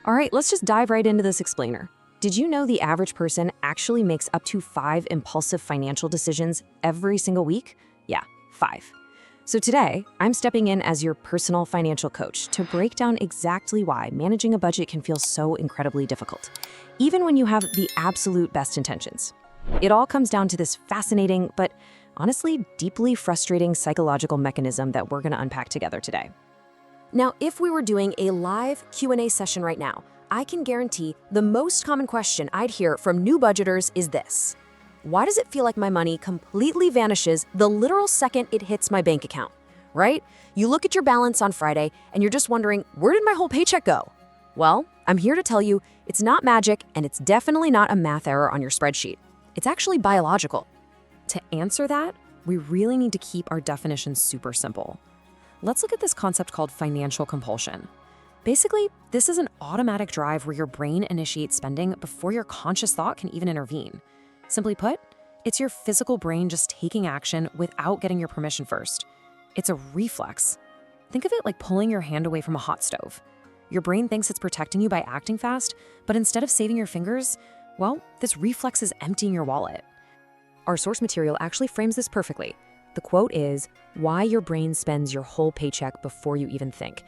All right, let's just dive right into this explainer. Did you know the average person actually makes up to 5 impulsive financial decisions every single week? Yeah, 5. So today, I'm stepping in as your personal financial coach to break down exactly why managing a budget can feel so incredibly difficult, even when you have the absolute best intentions. It all comes down to this fascinating, but honestly deeply frustrating psychological mechanism that we're going to unpack together today. Now, if we were doing a live Q&A session right now, I can guarantee the most common question I'd hear from new budgeters is this: why does it feel like my money completely vanishes the literal second it hits my bank account? Right? You look at your balance on Friday and you're just wondering, where did my whole paycheck go? Well, I'm here to tell you it's not magic, and it's definitely not a math error on your spreadsheet. It's actually biological. To answer that, we really need to keep our definition super simple. Let's look at this concept called financial compulsion. Basically, this is an automatic drive where your brain initiates spending before your conscious thought can even intervene. Simply put, it's your physical brain just taking action without getting your permission first. It's a reflex. Think of it like pulling your hand away from a hot stove. Your brain thinks it's protecting you by acting fast, but instead of saving your fingers, well, this reflex is emptying your wallet. Our source material actually frames this perfectly. The quote is, "Why your brain spends your whole paycheck before you even think."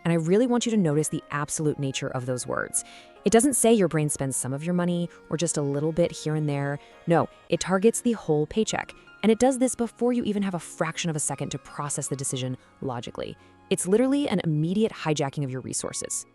And I really want you to notice the absolute nature of those words. It doesn't say your brain spends some of your money or just a little bit here and there. No, it targets the whole paycheck. And it does this before you even have a fraction of a second to process the decision logically. It's literally an immediate hijacking of your resources.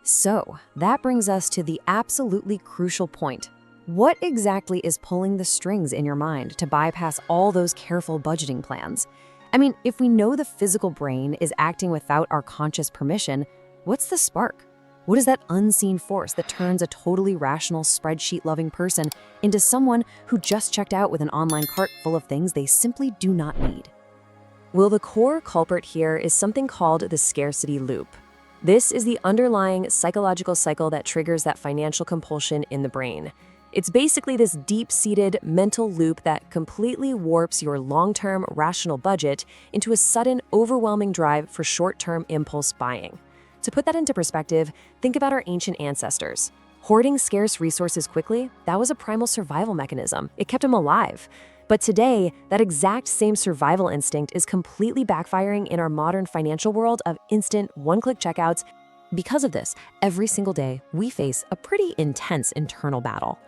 So that brings us to the absolutely crucial point. What exactly is pulling the strings in your mind to bypass all those careful budgeting plans? I mean, if we know the physical brain is acting without our conscious permission, what's the spark? What is that unseen force that turns a totally rational, spreadsheet-loving person into someone who just checked out with an online cart full of things they simply do not need? Well, the core culprit here is something called the scarcity loop. This is the underlying psychological cycle that triggers that financial compulsion in the brain. It's basically this deep-seated mental loop that completely warps your long-term rational budget into a sudden, overwhelming drive for short-term impulse buying. To put that into perspective, think about our ancient ancestors. Hoarding scarce resources quickly, that was a primal survival mechanism. It kept them alive. But today, that exact same survival instinct is completely backfiring in our modern financial world of instant, one-click checkouts. Because of this, every single day, we face a pretty intense internal battle.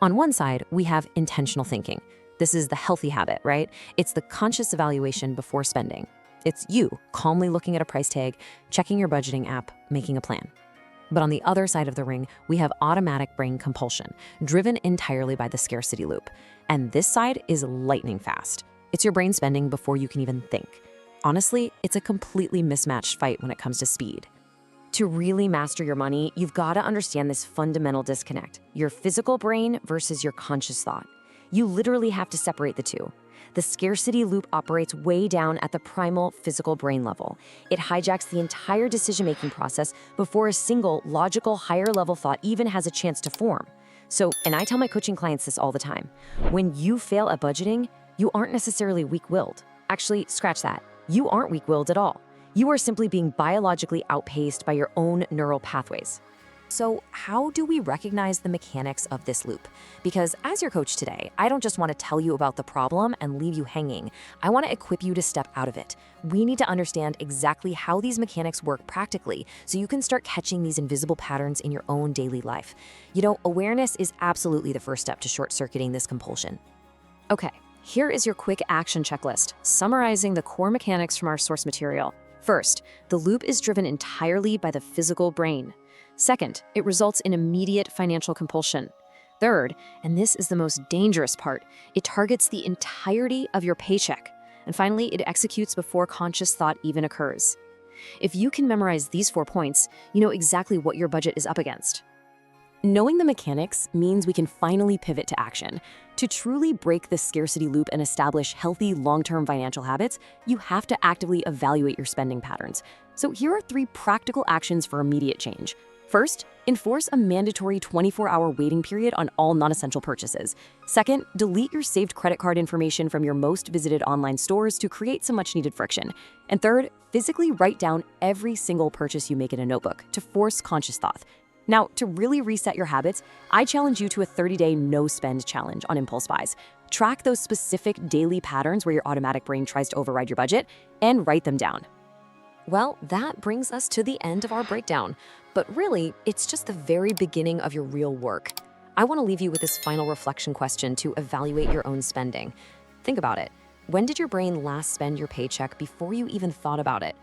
On one side, we have intentional thinking. This is the healthy habit, right? It's the conscious evaluation before spending. It's you calmly looking at a price tag, checking your budgeting app, making a plan. But on the other side of the ring, we have automatic brain compulsion, driven entirely by the scarcity loop. And this side is lightning fast. It's your brain spending before you can even think. Honestly, it's a completely mismatched fight when it comes to speed. To really master your money, you've got to understand this fundamental disconnect, your physical brain versus your conscious thought. You literally have to separate the two. The scarcity loop operates way down at the primal physical brain level. It hijacks the entire decision-making process before a single, logical, higher-level thought even has a chance to form. So, and I tell my coaching clients this all the time, when you fail at budgeting, you aren't necessarily weak-willed. Actually, scratch that. You aren't weak-willed at all. You are simply being biologically outpaced by your own neural pathways. So how do we recognize the mechanics of this loop? Because as your coach today, I don't just want to tell you about the problem and leave you hanging. I want to equip you to step out of it. We need to understand exactly how these mechanics work practically so you can start catching these invisible patterns in your own daily life. You know, awareness is absolutely the first step to short-circuiting this compulsion. Okay, here is your quick action checklist, summarizing the core mechanics from our source material. First, the loop is driven entirely by the physical brain. Second, it results in immediate financial compulsion. Third, and this is the most dangerous part, it targets the entirety of your paycheck. And finally, it executes before conscious thought even occurs. If you can memorize these 4 points, you know exactly what your budget is up against. Knowing the mechanics means we can finally pivot to action. To truly break the scarcity loop and establish healthy, long-term financial habits, you have to actively evaluate your spending patterns. So here are 3 practical actions for immediate change. First, enforce a mandatory 24-hour waiting period on all non-essential purchases. Second, delete your saved credit card information from your most visited online stores to create some much-needed friction. And third, physically write down every single purchase you make in a notebook to force conscious thought. Now, to really reset your habits, I challenge you to a 30-day no-spend challenge on impulse buys. Track those specific daily patterns where your automatic brain tries to override your budget and write them down. Well, that brings us to the end of our breakdown. But really, it's just the very beginning of your real work. I want to leave you with this final reflection question to evaluate your own spending. Think about it. When did your brain last spend your paycheck before you even thought about it?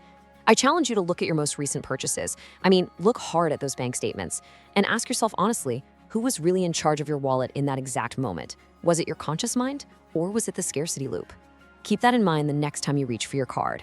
I challenge you to look at your most recent purchases. Look hard at those bank statements and ask yourself honestly, who was really in charge of your wallet in that exact moment? Was it your conscious mind or was it the scarcity loop? Keep that in mind the next time you reach for your card.